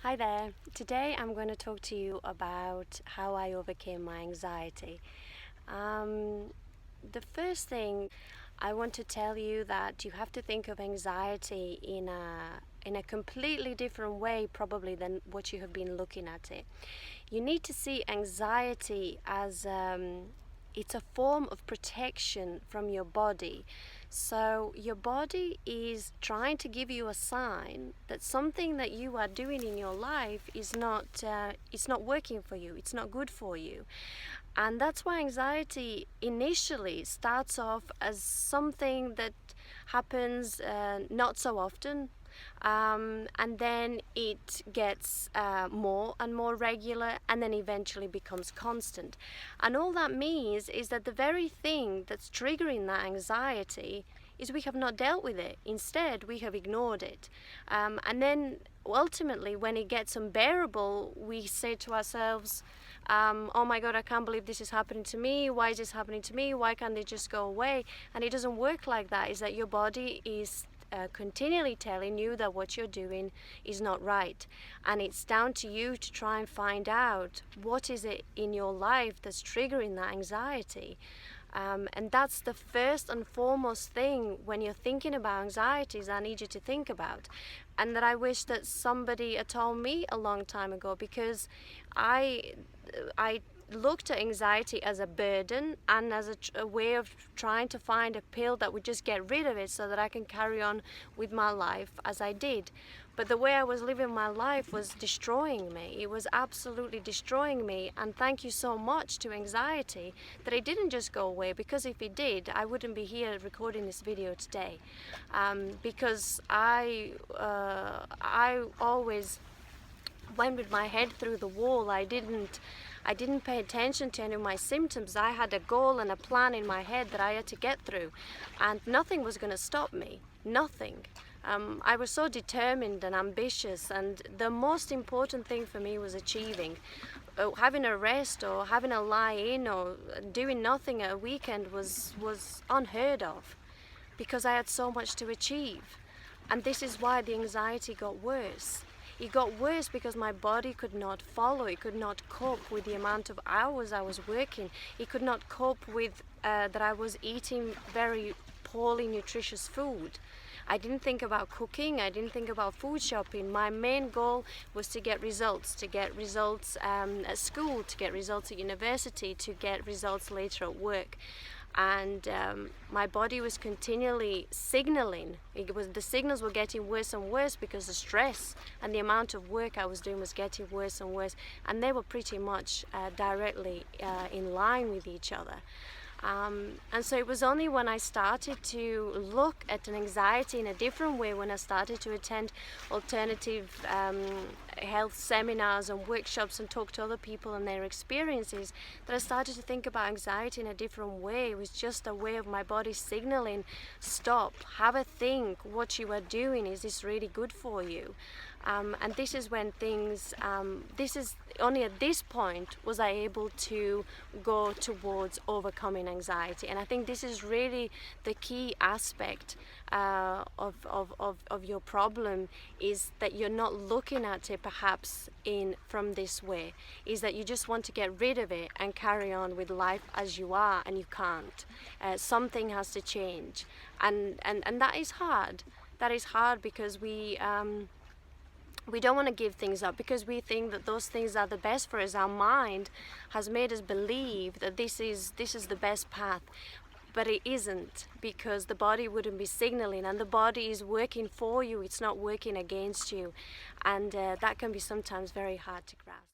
Hi there. Today I'm going to talk to you about how I overcame my anxiety. The first thing I want to tell you that you have to think of anxiety in a completely different way probably than what you have been looking at it. You need to see anxiety as it's a form of protection from your body. So your body is trying to give you a sign that something that you are doing in your life is not it's not working for you, it's not good for you. And that's why anxiety initially starts off as something that happens not so often, and then it gets more and more regular, and then eventually becomes constant. And all that means is that the very thing that's triggering that anxiety is we have not dealt with it. Instead, we have ignored it. And then ultimately, when it gets unbearable, we say to ourselves, oh my God, I can't believe this is happening to me. Why is this happening to me? Why can't they just go away? And it doesn't work like that. Is that your body is continually telling you that what you're doing is not right, and it's down to you to try and find out what is it in your life that's triggering that anxiety. And that's the first and foremost thing when you're thinking about anxieties I need you to think about, and that I wish that somebody had told me a long time ago, because I looked at anxiety as a burden and as a way of trying to find a pill that would just get rid of it so that I can carry on with my life as I did. But the way I was living my life was destroying me. It was absolutely destroying me. And thank you so much to anxiety that it didn't just go away, because if it did, I wouldn't be here recording this video today. Because I always went with my head through the wall. I didn't pay attention to any of my symptoms. I had a goal and a plan in my head that I had to get through, and nothing was going to stop me. Nothing. I was so determined and ambitious, and the most important thing for me was achieving. Having a rest or having a lie-in or doing nothing at a weekend was unheard of, because I had so much to achieve. And this is why the anxiety got worse. It got worse because my body could not follow. It could not cope with the amount of hours I was working. It could not cope with that I was eating very poorly nutritious food. I didn't think about cooking. I didn't think about food shopping. My main goal was to get results at school, to get results at university, to get results later at work. And my body was continually signaling. The signals were getting worse and worse because the stress and the amount of work I was doing was getting worse and worse, and they were pretty much directly in line with each other. And so it was only when I started to look at an anxiety in a different way, when I started to attend alternative health seminars and workshops and talk to other people and their experiences, that I started to think about anxiety in a different way. It was just a way of my body signaling, stop, have a think, what you are doing, is this really good for you? And this is when things, this is only at this point was I able to go towards overcoming anxiety. And I think this is really the key aspect of your problem, is that you're not looking at it perhaps from this way, is that you just want to get rid of it and carry on with life as you are, and you can't. Something has to change, and that is hard. That is hard because we don't want to give things up, because we think that those things are the best for us. Our mind has made us believe that this is the best path, but it isn't, because the body wouldn't be signaling, and the body is working for you. It's not working against you, and that can be sometimes very hard to grasp.